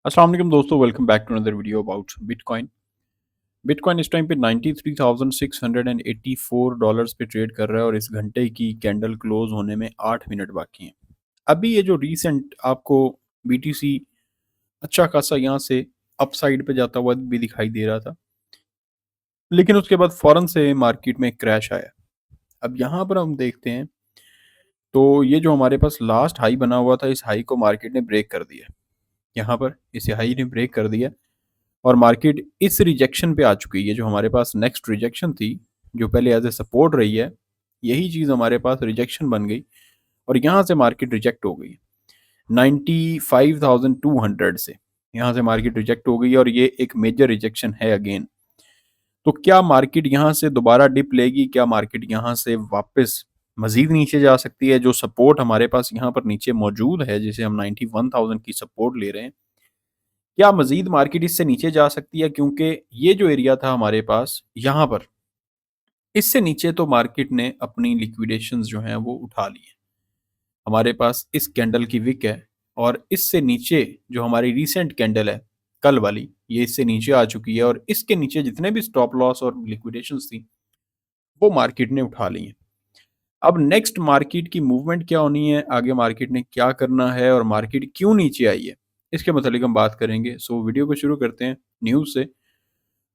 अस्सलाम वालेकुम दोस्तों, welcome back to another video about bitcoin. Bitcoin इस टाइम पे $93,684 पे ट्रेड कर रहा है और इस घंटे की कैंडल क्लोज होने में 8 मिनट बाकी हैं। अभी ये जो रीसेंट आपको बीटीसी अच्छा खासा यहाँ से अपसाइड पे जाता हुआ भी दिखाई दे रहा था, लेकिन उसके बाद फ़ौरन से मार्केट में क्रैश आया। अब यहाँ पर हम देखते हैं तो ये जो हमारे पास लास्ट हाई बना हुआ था, इस हाई को मार्केट ने ब्रेक कर दिया। यहाँ पर इस हाई ने ब्रेक कर दिया और मार्केट इस रिजेक्शन पे आ चुकी है। जो हमारे पास नेक्स्ट रिजेक्शन थी, जो पहले एज ए सपोर्ट रही है, यही चीज़ हमारे पास रिजेक्शन बन गई और यहाँ से मार्केट रिजेक्ट हो गई 95,200 से। यहाँ से मार्केट रिजेक्ट हो गई और ये एक मेजर रिजेक्शन है अगेन। तो क्या मार्केट यहाँ से दोबारा डिप लेगी? क्या मार्केट यहाँ से वापस मजीद नीचे जा सकती है? जो सपोर्ट हमारे पास यहाँ पर नीचे मौजूद है, जिसे हम 91,000 की सपोर्ट ले रहे हैं, क्या मजीद मार्केट इससे नीचे जा सकती है? क्योंकि ये जो एरिया था हमारे पास यहाँ पर, इससे नीचे तो मार्केट ने अपनी लिक्विडेशंस जो हैं वो उठा ली है। हमारे पास इस कैंडल की विक है और इससे नीचे जो हमारी रीसेंट कैंडल है कल वाली, ये इससे नीचे आ चुकी है और इसके नीचे जितने भी स्टॉप लॉस और लिक्विडेशंस थी वो मार्केट ने उठा ली हैं। अब नेक्स्ट मार्केट की मूवमेंट क्या होनी है, आगे मार्केट ने क्या करना है और मार्केट क्यों नीचे आई है, इसके मतलब हम बात करेंगे। सो वीडियो को शुरू करते हैं न्यूज़ से।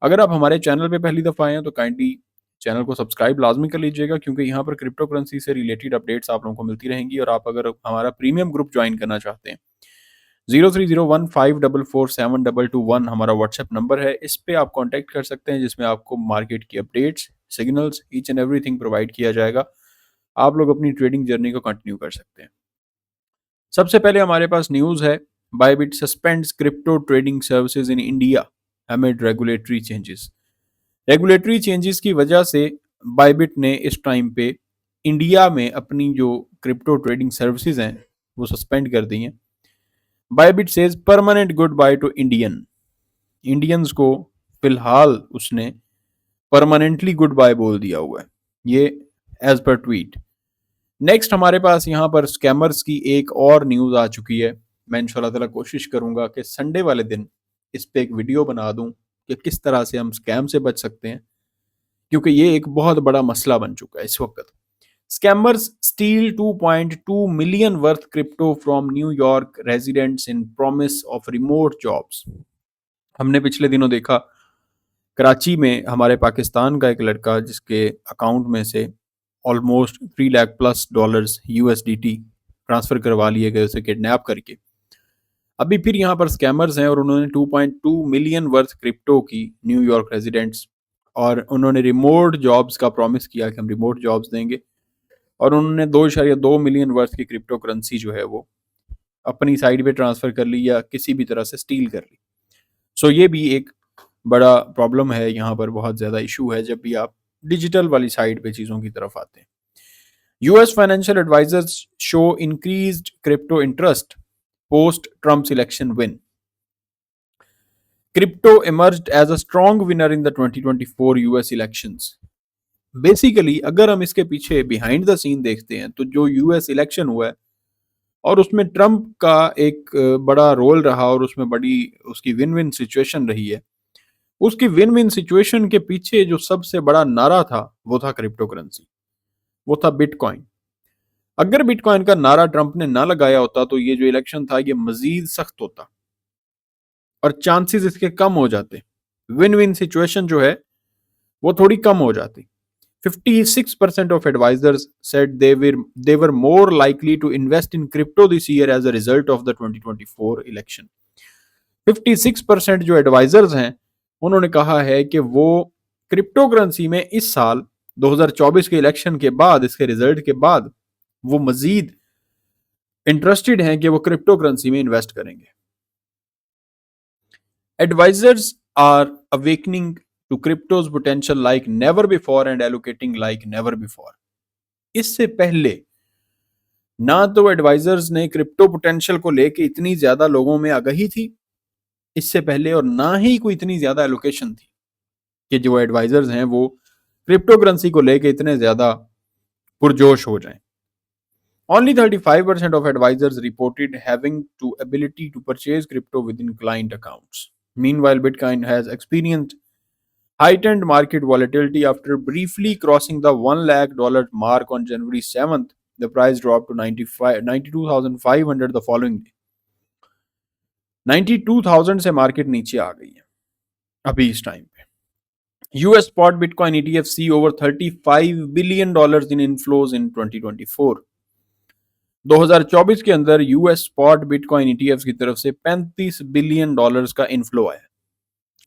अगर आप हमारे चैनल पे पहली दफ़ा आए हैं तो काइंडली चैनल को सब्सक्राइब लाजमी कर लीजिएगा, क्योंकि यहाँ पर क्रिप्टो करेंसी से रिलेटेड अपडेट्स आप लोगों को मिलती रहेंगी। और आप अगर हमारा प्रीमियम ग्रुप ज्वाइन करना चाहते हैं, 0301544722 हमारा व्हाट्सएप नंबर है, इस पे आप कांटेक्ट कर सकते हैं, जिसमें आपको मार्केट की updates, signals, each and everything provide किया जाएगा। आप लोग अपनी ट्रेडिंग जर्नी को कंटिन्यू कर सकते हैं। सबसे पहले हमारे पास न्यूज़ है, Bybit suspends crypto trading services in India एमिड regulatory changes. Regulatory changes की वजह से बायबिट ने इस टाइम पे इंडिया में अपनी जो क्रिप्टो ट्रेडिंग सर्विसेज हैं वो सस्पेंड कर दी हैं। Bybit says permanent good by two Indians को फिलहाल उसने परमानेंटली गुड बाय बोल दिया हुआ है, ये एज पर ट्वीट। नेक्स्ट हमारे पास यहाँ पर स्कैमर्स की एक और न्यूज़ आ चुकी है। मैं इंशाल्लाह ताला कोशिश करूँगा कि संडे वाले दिन इस पे एक वीडियो बना दूँ कि किस तरह से हम स्कैम से बच सकते हैं, क्योंकि ये एक बहुत बड़ा मसला बन चुका है इस वक्त। Scammers steel 2.2 million worth crypto from New York residents in promise of remote jobs. हमने पिछले दिनों देखा कराची में हमारे पाकिस्तान का एक लड़का, जिसके अकाउंट में से almost 3 lakh plus dollars USDT transfer करवा लिए गए उसे किडनैप करके। अभी फिर यहाँ पर स्कैमर्स हैं और उन्होंने 2.2 मिलियन वर्थ क्रिप्टो की न्यूयॉर्क रेजिडेंट्स, और उन्होंने रिमोट जॉब्स का प्रॉमिस किया कि हम रिमोट जॉब्स देंगे, और उन्होंने 2.2 मिलियन वर्थ की क्रिप्टो करेंसी जो है वो अपनी साइड पे ट्रांसफ़र कर ली या किसी भी तरह से स्टील कर ली। सो ये भी एक बड़ा प्रॉब्लम है, यहाँ पर बहुत ज़्यादा इशू है जब भी आप डिजिटल वाली साइड पे चीज़ों की तरफ आते हैं। US financial advisers show increased crypto interest post Trump election win. Crypto emerged as a strong winner in the 2024 US elections. Basically अगर हम इसके पीछे बिहाइंड द सीन देखते हैं तो जो यूएस इलेक्शन हुआ है और उसमें ट्रम्प का एक बड़ा रोल रहा और उसमें बड़ी उसकी विन विन सिचुएशन रही है। उसकी विन विन सिचुएशन के पीछे जो सबसे बड़ा नारा था वो था क्रिप्टो करेंसी, वो था बिटकॉइन। अगर बिटकॉइन का नारा ट्रंप ने ना लगाया होता तो ये जो इलेक्शन था ये मजीद सख्त होता और चांसेस इसके कम हो जाते। विन विन सिचुएशन जो है वो थोड़ी कम हो जाती। 56% of advisors said they were more likely to invest in crypto this year as a result of the 2024 election। 56% जो एडवाइजर्स हैं उन्होंने कहा है कि वो क्रिप्टो करेंसी में इस साल 2024 के इलेक्शन के बाद, इसके रिजल्ट के बाद, वो मजीद इंटरेस्टेड हैं कि वो क्रिप्टो करेंसी में इन्वेस्ट करेंगे। Advisers are awakening to crypto's potential like never before and allocating like never before. इससे पहले ना तो एडवाइजर्स ने क्रिप्टो पोटेंशियल को लेके इतनी ज्यादा लोगों में आगाही थी इससे पहले, और ना ही कोई इतनी ज्यादा एलोकेशन थी कि जो एडवाइजर्स हैं वो क्रिप्टो करेंसी को लेके इतने ज्यादा पुरजोश हो जाएं। Only 35% of advisors reported having to ability to purchase crypto within client accounts. Meanwhile, Bitcoin has experienced heightened market volatility after briefly crossing the $1 lakh mark on January 7th. The price dropped to 92,500 the following day. 92,000 से market नीचे आ गई है अभी इस time पे. US spot Bitcoin ETF see over $35 billion in inflows in 2024. 2024 के अंदर US spot bitcoin ETF की तरफ से $35 बिलियन का इनफ्लो आया.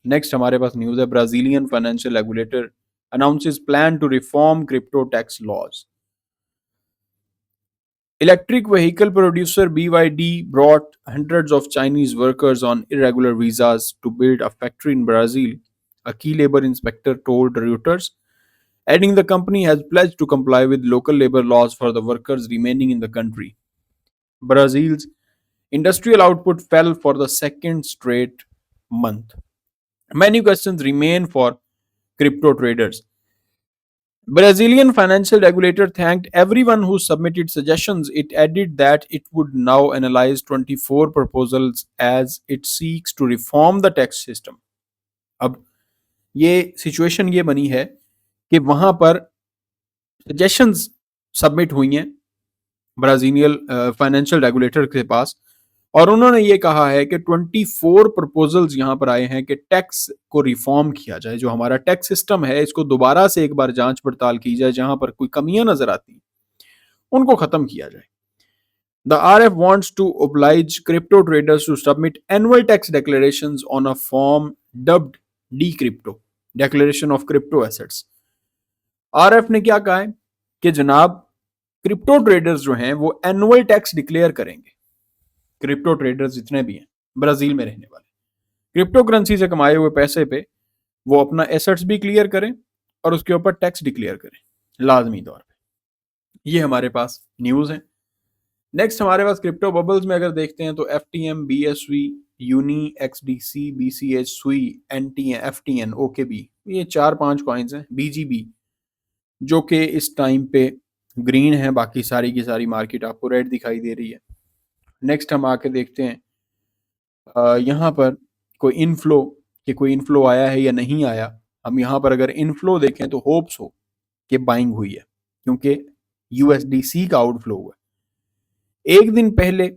नेक्स्ट हमारे पास न्यूज है. Brazilian financial regulator announces plan to reform crypto tax laws. Electric vehicle producer BYD brought hundreds of Chinese workers on irregular visas to build a factory in Brazil, a key labor inspector told Reuters, adding the company has pledged to comply with local labor laws for the workers remaining in the country. Brazil's industrial output fell for the second straight month. Many questions remain for crypto traders. Brazilian financial regulator thanked everyone who submitted suggestions. It added that it would now analyze 24 proposals as it seeks to reform the tax system. अब ये situation ये बनी है कि वहां पर suggestions submit हुई हैं ब्राजीलियन फाइनेंशियल रेगुलेटर के पास, और उन्होंने ये कहा है कि 24 प्रपोजल्स यहाँ पर आए हैं कि टैक्स को रिफॉर्म किया जाए. जो हमारा टैक्स सिस्टम है इसको दोबारा से एक बार जांच पड़ताल की जाए, जहां पर कोई कमियां नजर आती उनको खत्म किया जाए. The RF wants to oblige crypto traders to submit annual tax declarations on a form dubbed Decrypto, Declaration of Crypto Assets. RF ने क्या कहा है कि जनाब क्रिप्टो ट्रेडर्स जो हैं वो एनुअल टैक्स डिक्लेयर करेंगे. क्रिप्टो ट्रेडर्स जितने भी हैं ब्राजील में रहने वाले, क्रिप्टो करेंसी से कमाए हुए पैसे पे वो अपना एसेट्स भी क्लियर करें और उसके ऊपर टैक्स डिक्लेयर करें लाजमी तौर पे. ये हमारे पास न्यूज़ है. नेक्स्ट हमारे पास क्रिप्टो बबल्स में अगर देखते हैं तो FTM, BSV, Uni, XDC, BCH, सुई, NTN, FTN, OKB, ये 4-5 कॉइन्स हैं. BGB जो कि इस टाइम पे ग्रीन है, बाकी सारी की सारी मार्केट आपको रेड दिखाई दे रही है. नेक्स्ट हम आके देखते हैं यहाँ पर कोई इनफ्लो आया है या नहीं आया. हम यहाँ पर अगर इनफ्लो देखें तो होप्स हो कि बाइंग हुई है, क्योंकि USDC का आउटफ्लो हुआ है. एक दिन पहले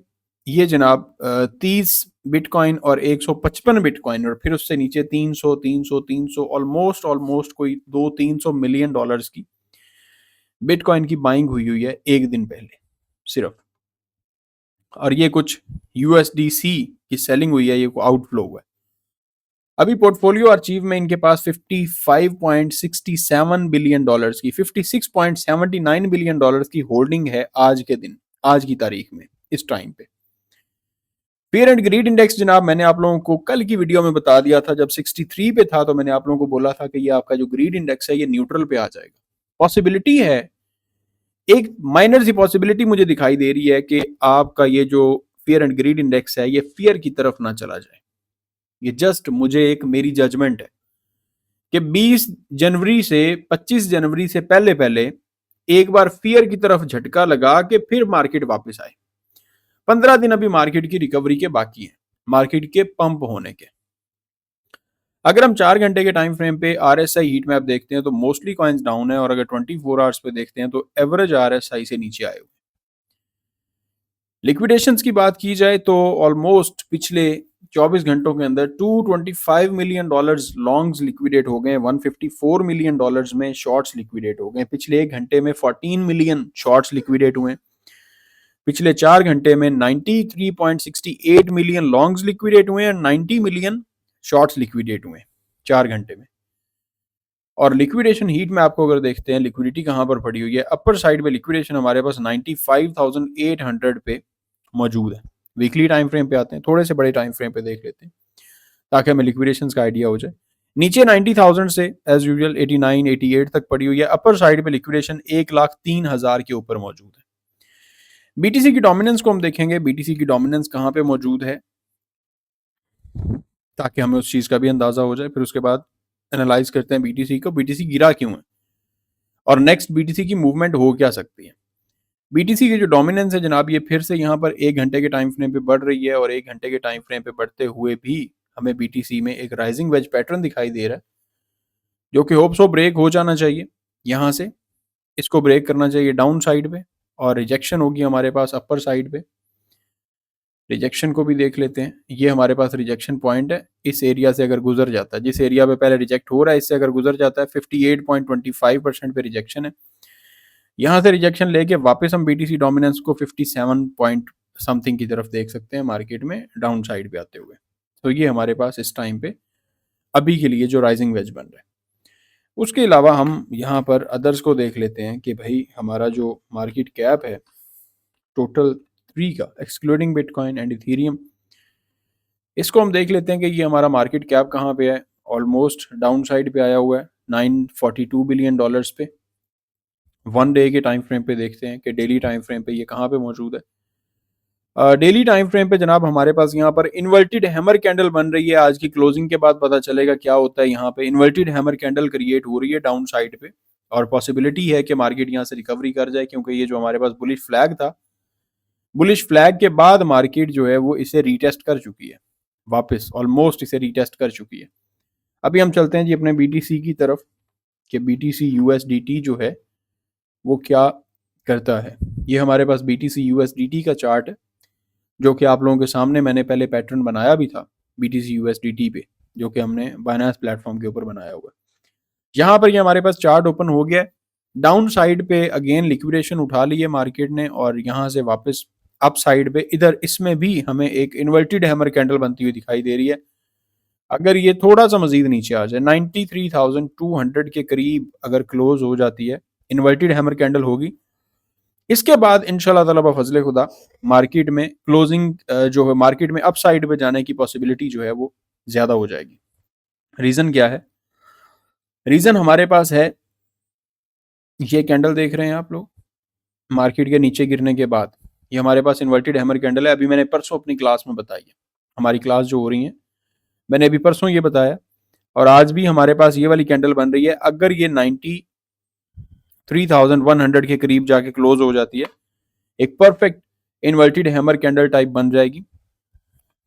ये जनाब 30 बिटकॉइन और 155 बिटकॉइन और फिर उससे नीचे 300 ऑलमोस्ट कोई 200-300 मिलियन डॉलर्स की बिटकॉइन की बाइंग हुई है एक दिन पहले सिर्फ. और ये कुछ USDC की सेलिंग हुई है, ये आउटफ्लो हुआ है. अभी पोर्टफोलियो अचीव में इनके पास $55.67 बिलियन की, $56.79 बिलियन की होल्डिंग है आज के दिन, आज की तारीख में इस टाइम पे. फियर एंड ग्रीड इंडेक्स जनाब मैंने आप लोगों को कल की वीडियो में बता दिया था, जब 63 पे था तो मैंने आप लोगों को बोला था कि ये आपका जो ग्रीड इंडेक्स है ये न्यूट्रल पे आ जाएगा. पॉसिबिलिटी है, एक माइनर सी पॉसिबिलिटी मुझे दिखाई दे रही है कि आपका ये जो फियर एंड ग्रीड इंडेक्स है ये फियर की तरफ ना चला जाए. ये जस्ट मुझे एक मेरी जजमेंट है कि 20 जनवरी से 25 जनवरी से पहले पहले एक बार फियर की तरफ झटका लगा के फिर मार्केट वापस आए. 15 दिन अभी मार्केट की रिकवरी के बाकी हैं, मार्केट के पंप होने के. अगर हम 4 घंटे के टाइम फ्रेम पे RSI हीट मैप देखते हैं तो मोस्टली कॉइन्स डाउन है, और अगर 24 आवर्स पे देखते हैं तो एवरेज RSI से नीचे आए हुए. लिक्विडेशंस की बात की जाए तो ऑलमोस्ट पिछले 24 घंटों के अंदर $225 मिलियन लॉन्ग्स लिक्विडेट हो गए, $154 मिलियन में शॉर्ट्स लिक्विडेट हो गए. पिछले एक घंटे में 14 मिलियन शॉर्ट्स लिक्विडेट हुए. पिछले 4 घंटे में 93.68 मिलियन लॉन्ग्स लिक्विडेट हुए और 90 मिलियन शॉर्ट्स लिक्विडेट हुए 4 घंटे में. और लिक्विडेशन हीट में आपको अगर देखते हैं लिक्विडिटी कहां पर पड़ी हुई है, अपर साइड में लिक्विडेशन हमारे पास 95,800 पे मौजूद है. वीकली टाइम फ्रेम पे आते हैं, थोड़े से बड़े टाइम फ्रेम पे देख लेते हैं ताकि हमें लिक्विडेशन का आइडिया हो जाए. नीचे 90,000 से एज यूजुअल 89-88 तक पड़ी हुई है. अपर साइड पे लिक्विडेशन 1,03,000 के ऊपर मौजूद है. BTC की डोमिनेंस को हम देखेंगे, BTC की डोमिनेंस कहां पे मौजूद है ताकि हमें उस चीज का भी अंदाजा हो जाए. फिर उसके बाद एनालाइज करते हैं BTC को, BTC गिरा क्यों है और नेक्स्ट BTC की मूवमेंट हो क्या सकती है. बीटीसी की जो डोमिनेंस है जनाब, ये फिर से यहाँ पर 1 घंटे के टाइम फ्रेम पे बढ़ रही है, और 1 घंटे के टाइम फ्रेम पे बढ़ते हुए भी हमें बीटीसी में एक राइजिंग वेज पैटर्न दिखाई दे रहा है, जो कि होप सो ब्रेक हो जाना चाहिए यहाँ से। इसको ब्रेक करना चाहिए डाउन साइड पे, और रिजेक्शन होगी हमारे पास अपर साइड पे। रिजेक्शन को भी देख लेते हैं। ये हमारे पास रिजेक्शन पॉइंट है, इस एरिया से अगर गुजर जाता है, जिस एरिया पे पहले रिजेक्ट हो रहा है, इससे अगर गुजर जाता है 58.25% पे रिजेक्शन है। यहाँ से रिजेक्शन लेके वापस हम बीटीसी डोमिनेंस को 57 पॉइंट समथिंग की तरफ देख सकते हैं मार्केट में डाउन साइड पे आते हुए। तो ये हमारे पास इस टाइम पे अभी के लिए जो राइजिंग वेज बन रहा है। उसके अलावा हम यहाँ पर अदर्स को देख लेते हैं कि भाई हमारा जो मार्केट कैप है टोटल 3 का, एक्सक्लूडिंग बिटकॉइन एंड इथेरियम, इसको हम देख लेते हैं कि ये हमारा मार्केट कैप कहाँ पे है। ऑलमोस्ट डाउन साइड पे आया हुआ है $942 बिलियन पे। 1 डे के टाइम फ्रेम पे देखते हैं कि डेली टाइम फ्रेम पे ये कहाँ पे मौजूद है। डेली टाइम फ्रेम पे जनाब हमारे पास यहाँ पर इन्वर्टेड हैमर कैंडल बन रही है। आज की क्लोजिंग के बाद पता चलेगा क्या होता है। यहाँ पे इन्वर्टेड हैमर कैंडल क्रिएट हो रही है डाउन साइड पे, और पॉसिबिलिटी है कि मार्केट यहाँ से रिकवरी कर जाए, क्योंकि ये जो हमारे पास बुलिश फ्लैग था, बुलिश फ्लैग के बाद मार्केट जो है वो इसे रीटेस्ट कर चुकी है, वापस ऑलमोस्ट इसे रीटेस्ट कर चुकी है। अभी हम चलते हैं जी अपने बीटीसी की तरफ कि बीटीसी यूएसडीटी जो है वो क्या करता है। ये हमारे पास बीटीसी यूएसडीटी का चार्ट है, जो कि आप लोगों के सामने मैंने पहले पैटर्न बनाया भी था बीटीसी यूएसडीटी पे, जो कि हमने बाइनेंस प्लेटफॉर्म के ऊपर बनाया हुआ है। यहाँ पर ये हमारे पास चार्ट ओपन हो गया है। डाउन साइड पे अगेन लिक्विडेशन उठा ली है मार्केट ने, और यहाँ से वापस अप साइड पे इधर इसमें भी हमें एक इन्वर्टेड हैमर कैंडल बनती हुई दिखाई दे रही है। अगर ये थोड़ा सा मजीद नीचे आ जाए 93,200 के करीब अगर क्लोज हो जाती है, इन्वर्टेड हैमर कैंडल होगी, इसके बाद इंशाल्लाह ताला बफजले खुदा मार्केट में क्लोजिंग जो है मार्केट में अप साइड पे जाने की पॉसिबिलिटी जो है वो ज्यादा हो जाएगी। रीजन क्या है? रीजन हमारे पास है, ये कैंडल देख रहे हैं आप लोग मार्केट के नीचे गिरने के बाद, ये हमारे पास इन्वर्टेड हैमर कैंडल है। अभी मैंने परसों अपनी क्लास में बताई है, हमारी क्लास जो हो रही है मैंने अभी परसों ये बताया, और आज भी हमारे पास ये वाली कैंडल बन रही है। अगर ये 93,100 के करीब जाके क्लोज हो जाती है, एक perfect inverted hammer candle type बन जाएगी,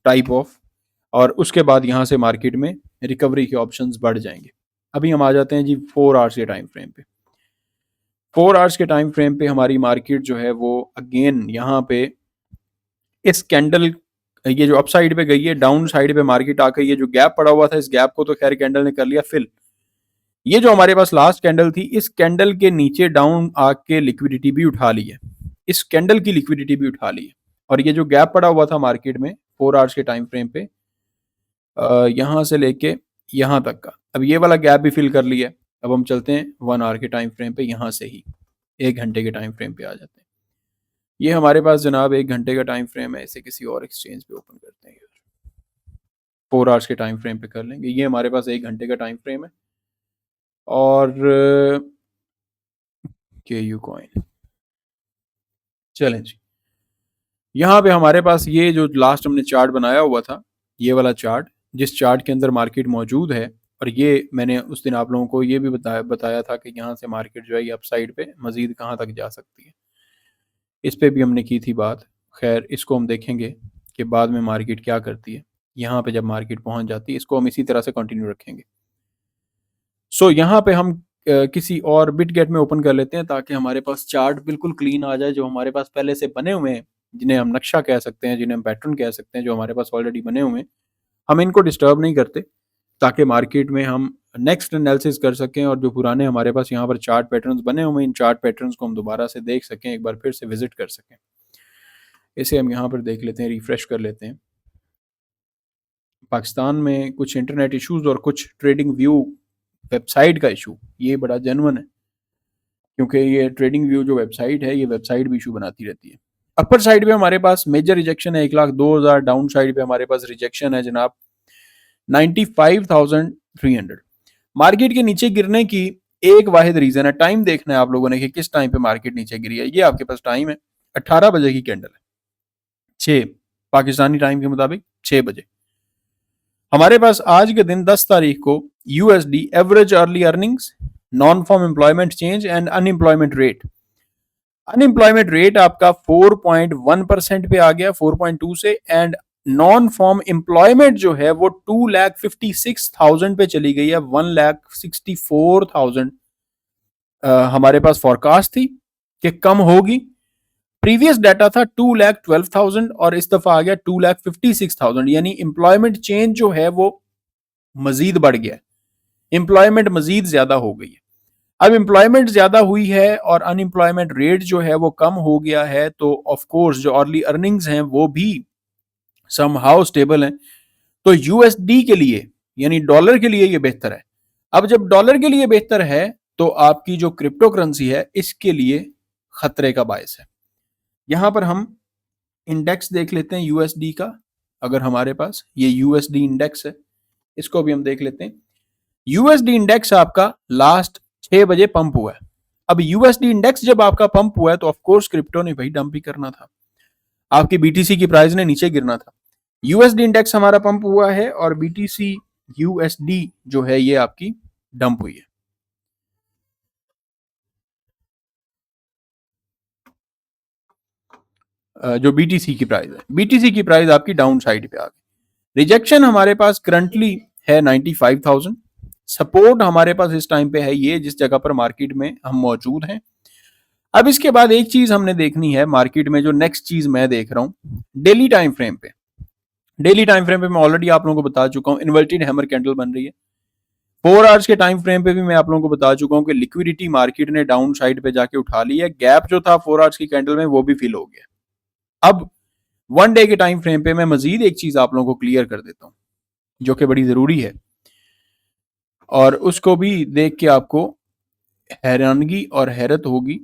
टाइप ऑफ, और उसके बाद यहाँ से मार्केट में रिकवरी के ऑप्शंस बढ़ जाएंगे। अभी हम आ जाते हैं जी 4 आवर्स के टाइम फ्रेम पे। 4 आवर्स के टाइम फ्रेम पे हमारी मार्केट जो है वो अगेन यहाँ पे इस कैंडल, ये जो अप साइड पे गई है, डाउन साइड पे मार्केट आकर ये जो गैप पड़ा हुआ था, इस गैप को तो खैर कैंडल ने कर लिया फिल। ये जो हमारे पास लास्ट कैंडल थी, इस कैंडल के नीचे डाउन आके लिक्विडिटी भी उठा ली है, इस कैंडल की लिक्विडिटी भी उठा ली है। और ये जो गैप पड़ा हुआ था मार्केट में 4 आवर्स के टाइम फ्रेम पे, यहाँ से लेके यहाँ तक का, अब ये वाला गैप भी फिल कर लिया है। अब हम चलते हैं 1 आवर के टाइम फ्रेम पे, यहाँ से ही 1 घंटे के टाइम फ्रेम पे आ जाते हैं। ये हमारे पास जनाब 1 घंटे का टाइम फ्रेम है, इसे किसी और एक्सचेंज पे ओपन करते हैं, 4 आवर्स के टाइम फ्रेम पे कर लेंगे। ये हमारे पास 1 घंटे का टाइम फ्रेम है, और के यू कॉइन, चलें जी। यहाँ पे हमारे पास ये जो लास्ट हमने चार्ट बनाया हुआ था, ये वाला चार्ट, जिस चार्ट के अंदर मार्केट मौजूद है, और ये मैंने उस दिन आप लोगों को ये भी बताया था कि यहाँ से मार्केट जो है अप साइड पे मजीद कहाँ तक जा सकती है, इस पे भी हमने की थी बात। खैर इसको हम देखेंगे कि बाद में मार्केट क्या करती है। यहाँ पे जब मार्केट पहुँच जाती है, इसको हम इसी तरह से कंटिन्यू रखेंगे। सो यहाँ पे हम किसी और बिटगेट में ओपन कर लेते हैं, ताकि हमारे पास चार्ट बिल्कुल क्लीन आ जाए, जो हमारे पास पहले से बने हुए हैं, जिन्हें हम नक्शा कह सकते हैं, जिन्हें हम पैटर्न कह सकते हैं, जो हमारे पास ऑलरेडी बने हुए हैं। हम इनको डिस्टर्ब नहीं करते, ताकि मार्केट में हम नेक्स्ट एनालिसिस कर सकें, और जो पुराने हमारे पास यहाँ पर चार्ट पैटर्न्स बने हुए हैं, इन चार्ट पैटर्न्स को हम दोबारा से देख सकें, एक बार फिर से विजिट कर सकें। इसे हम यहाँ पर देख लेते हैं, रिफ्रेश कर लेते हैं। पाकिस्तान में कुछ इंटरनेट इश्यूज और कुछ ट्रेडिंग व्यू वेबसाइट का इशू, ये बड़ा जेन्युइन है, क्योंकि ये ट्रेडिंग व्यू जो वेबसाइट है, ये वेबसाइट भी इशू बनाती रहती है। अपर साइड पे हमारे पास मेजर रिजेक्शन है 1,02,000, डाउन साइड पे हमारे पास रिजेक्शन है जनाब 95,300। मार्केट के नीचे गिरने की एक वाहिद रीजन है, टाइम देखना है आप लोगों ने कि किस टाइम पे मार्केट नीचे गिरी है। ये आपके पास टाइम है, 18 बजे की कैंडल है, 6 पाकिस्तानी टाइम के मुताबिक 6 बजे। हमारे पास आज के दिन 10 तारीख को USD average early earnings, non farm employment change and unemployment rate, unemployment rate आपका 4.1% पे आ गया 4.2 से, एंड नॉन फॉर्म एम्प्लॉयमेंट जो है वो 2,56,000 पे चली गई है। 1,64,000 हमारे पास फोरकास्ट थी कि कम होगी। प्रीवियस डाटा था 2,12,000 और इस दफा आ गया 2,56,000, यानी एम्प्लॉयमेंट चेंज जो है वो मजीद बढ़ गया, एम्प्लॉयमेंट मजीद ज्यादा हो गई है। अब एम्प्लॉयमेंट ज्यादा हुई है और अनएम्प्लॉयमेंट रेट जो है वो कम हो गया है, तो ऑफ कोर्स जो अर्ली अर्निंग्स हैं वो भी समहाउ स्टेबल हैं। तो यूएसडी के लिए यानी डॉलर के लिए ये बेहतर है। अब जब डॉलर के लिए बेहतर है तो आपकी जो क्रिप्टो करेंसी है इसके लिए खतरे का बायस है। यहां पर हम इंडेक्स देख लेते हैं यूएसडी का। अगर हमारे पास ये यूएसडी इंडेक्स है, इसको भी हम देख लेते हैं। यूएसडी इंडेक्स आपका लास्ट 6 बजे पंप हुआ है। अब यूएसडी इंडेक्स जब आपका पंप हुआ है तो ऑफकोर्स क्रिप्टो ने भाई डंप ही करना था, आपकी बीटीसी की प्राइस ने नीचे गिरना था। यूएसडी इंडेक्स हमारा पंप हुआ है और बीटीसी यूएसडी जो है ये आपकी डंप हुई है। जो बीटीसी की प्राइस है, बीटीसी की प्राइस आपकी डाउन साइड पे आ गई। रिजेक्शन हमारे पास करंटली है 95,000। सपोर्ट हमारे पास इस टाइम पे है ये जिस जगह पर मार्केट में हम मौजूद हैं। अब इसके बाद एक चीज हमने देखनी है मार्केट में, जो नेक्स्ट चीज मैं देख रहा हूं डेली टाइम फ्रेम पे। डेली टाइम फ्रेम पे मैं ऑलरेडी आप लोगों को बता चुका हूं इन्वर्टेड हैमर कैंडल बन रही है। 4 आवर्स के टाइम फ्रेम पे भी मैं आप लोगों को बता चुका हूं कि लिक्विडिटी मार्केट ने डाउन साइड पे जाके उठा ली है। गैप जो था 4 आवर्स की कैंडल में वो भी फिल हो गया। अब 1 डे के टाइम फ्रेम पे मैं मजीद एक चीज आप लोगों को क्लियर कर देता हूं जो कि बड़ी जरूरी है, और उसको भी देख के आपको हैरानगी और हैरत होगी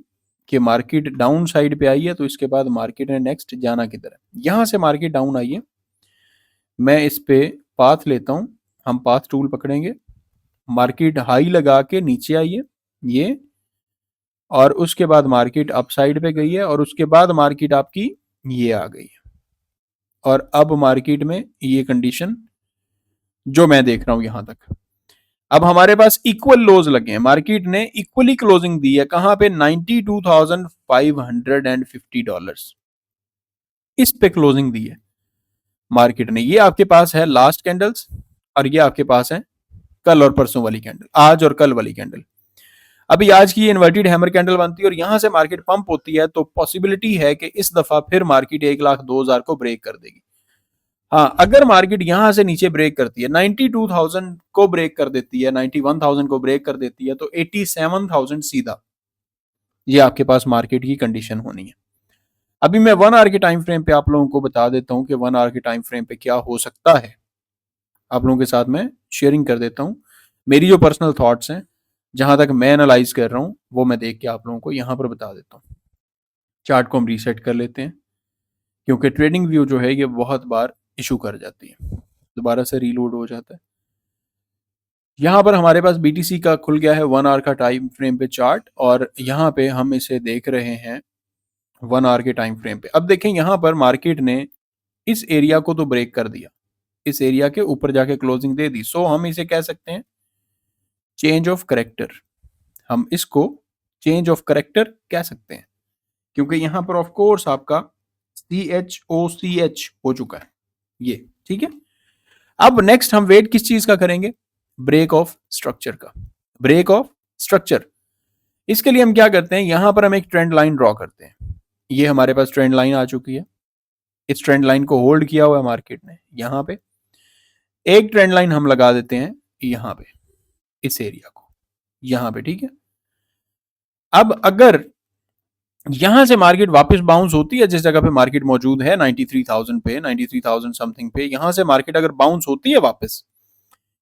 कि मार्केट डाउन साइड पे आई है तो इसके बाद मार्केट ने नेक्स्ट जाना किधर है। यहां से मार्केट डाउन आई है, मैं इस पे पाथ लेता हूं, हम पाथ टूल पकड़ेंगे। मार्केट हाई लगा के नीचे आई है ये, और उसके बाद मार्केट अप साइड पे गई है, और उसके बाद मार्केट आपकी ये आ गई है। और अब मार्केट में ये कंडीशन जो मैं देख रहा हूं यहां तक, अब हमारे पास इक्वल लोज लगे हैं। मार्केट ने इक्वली क्लोजिंग दी है कहां पे, $92,550 इस पे क्लोजिंग दी है मार्केट ने। ये आपके पास है लास्ट कैंडल्स और ये आपके पास है कल और परसों वाली कैंडल, आज और कल वाली कैंडल। अभी आज की ये इन्वर्टेड हैमर कैंडल बनती है और यहां से मार्केट पंप होती है, तो पॉसिबिलिटी है कि इस दफा फिर मार्केट 1,02,000 को ब्रेक कर देगी। हाँ, अगर मार्केट यहां से नीचे ब्रेक करती है 92,000 को ब्रेक कर देती है, 91,000 को ब्रेक कर देती है, तो 87,000 सीधा ये आपके पास मार्केट की कंडीशन होनी है। अभी मैं 1 आवर के टाइम फ्रेम पे आप लोगों को बता देता हूं कि 1 आवर के टाइम फ्रेम पे क्या हो सकता है। आप लोगों के साथ मैं शेयरिंग कर देता हूं मेरी जो पर्सनल थॉट्स हैं, जहां तक मैं एनालाइज कर रहा हूं वो मैं देख के आप लोगों को यहां पर बता देता हूं। चार्ट को हम रीसेट कर लेते हैं क्योंकि ट्रेडिंग व्यू जो है ये बहुत बार इशू कर जाती है, दोबारा से रीलोड हो जाता है। यहाँ पर हमारे पास बीटीसी का खुल गया है 1 आवर का टाइम फ्रेम पे चार्ट, और यहाँ पे हम इसे देख रहे हैं 1 आवर के टाइम फ्रेम पे। अब देखें यहाँ पर मार्केट ने इस एरिया को तो ब्रेक कर दिया, इस एरिया के ऊपर जाके क्लोजिंग दे दी। सो हम इसे कह सकते हैं चेंज ऑफ करेक्टर, हम इसको चेंज ऑफ करेक्टर कह सकते हैं क्योंकि यहाँ पर ऑफ कोर्स आपका CHOCH हो चुका है ये, ठीक है। अब नेक्स्ट हम वेट किस चीज का करेंगे, ब्रेक ऑफ स्ट्रक्चर का। ब्रेक ऑफ स्ट्रक्चर, इसके लिए हम क्या करते हैं, यहां पर हम एक ट्रेंड लाइन ड्रॉ करते हैं। ये हमारे पास ट्रेंड लाइन आ चुकी है, इस ट्रेंड लाइन को होल्ड किया हुआ है मार्केट ने। यहां पे एक ट्रेंड लाइन हम लगा देते हैं यहां पे, इस एरिया को यहां पे, ठीक है। अब अगर यहां से मार्केट वापस बाउंस होती है जिस जगह पे मार्केट मौजूद है 93,000 पे, 93,000 समथिंग पे, यहां से मार्केट अगर बाउंस होती है वापस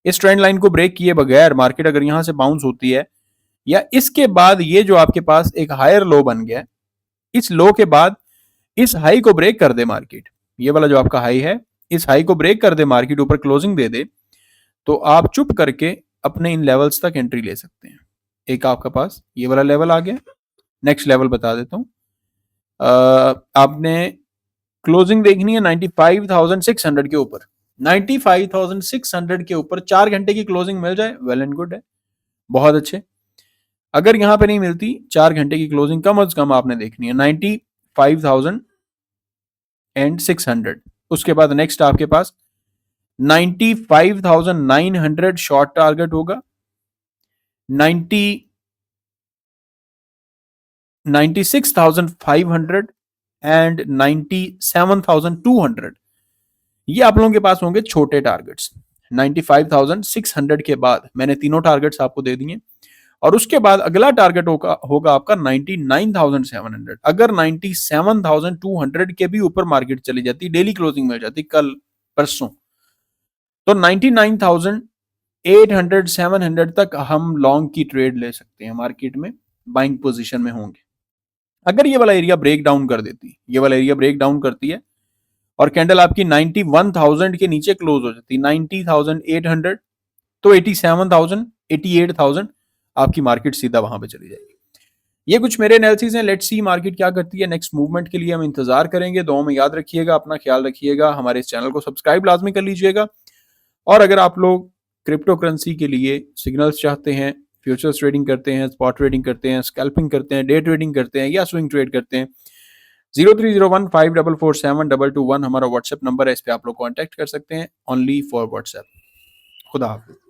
इस ट्रेंड लाइन को ब्रेक किए बगैर, मार्केट अगर यहां से बाउंस होती है, या इसके बाद ये जो आपके पास एक हायर लो बन गया, इस लो के बाद इस हाई को ब्रेक कर दे मार्केट, ये वाला जो आपका हाई है इस हाई को ब्रेक कर दे मार्केट, ऊपर क्लोजिंग दे दे, तो आप चुप करके अपने इन लेवल्स तक एंट्री ले सकते हैं। एक आपके पास ये वाला लेवल आ गया, नेक्स्ट लेवल बता देता हूं। आपने क्लोजिंग देखनी है 95,600 के ऊपर, 95,600 के ऊपर 4 घंटे की क्लोजिंग मिल जाए, वेल एंड गुड है, बहुत अच्छे। अगर यहाँ पे नहीं मिलती 4 घंटे की क्लोजिंग कम से कम आपने देखनी है 95,600। उसके बाद नेक्स्ट आपके पास 95,900 शॉर्ट टारगेट होगा, 96,500 एंड 97,200। ये आप लोगों के पास होंगे छोटे टारगेट्स। 95,600 के बाद मैंने तीनों टारगेट्स आपको दे दिए और उसके बाद अगला टारगेट होगा आपका 99,700। अगर 97,200 के भी ऊपर मार्केट चली जाती, डेली क्लोजिंग में जाती कल परसों, तो 99,800 700 तक हम लॉन्ग की ट्रेड ले सकते हैं, मार्केट में बाइंग पोजीशन में होंगे। अगर ये वाला एरिया ब्रेक डाउन कर देती, ये वाला एरिया ब्रेक डाउन करती है और कैंडल आपकी 91,000 के नीचे क्लोज हो जाती, 90,800, तो 87,000 88,000 आपकी मार्केट सीधा वहां पे चली जाएगी। ये कुछ मेरे एनालिसिस हैं। लेट्स सी मार्केट क्या करती है। नेक्स्ट मूवमेंट के लिए हम इंतजार करेंगे। दुआ में याद रखिएगा, अपना ख्याल रखिएगा, हमारे इस चैनल को सब्सक्राइब लाजमी कर लीजिएगा। और अगर आप लोग क्रिप्टो करेंसी के लिए सिग्नल्स चाहते हैं, फ्यूचर्स ट्रेडिंग करते हैं, स्पॉट ट्रेडिंग करते हैं, स्कैल्पिंग करते हैं, डे ट्रेडिंग करते हैं या स्विंग ट्रेड करते हैं, 030154472221 हमारा व्हाट्सएप नंबर है। इस पर आप लोग कॉन्टैक्ट कर सकते हैं, ओनली फॉर व्हाट्सएप। खुदा हाफिज।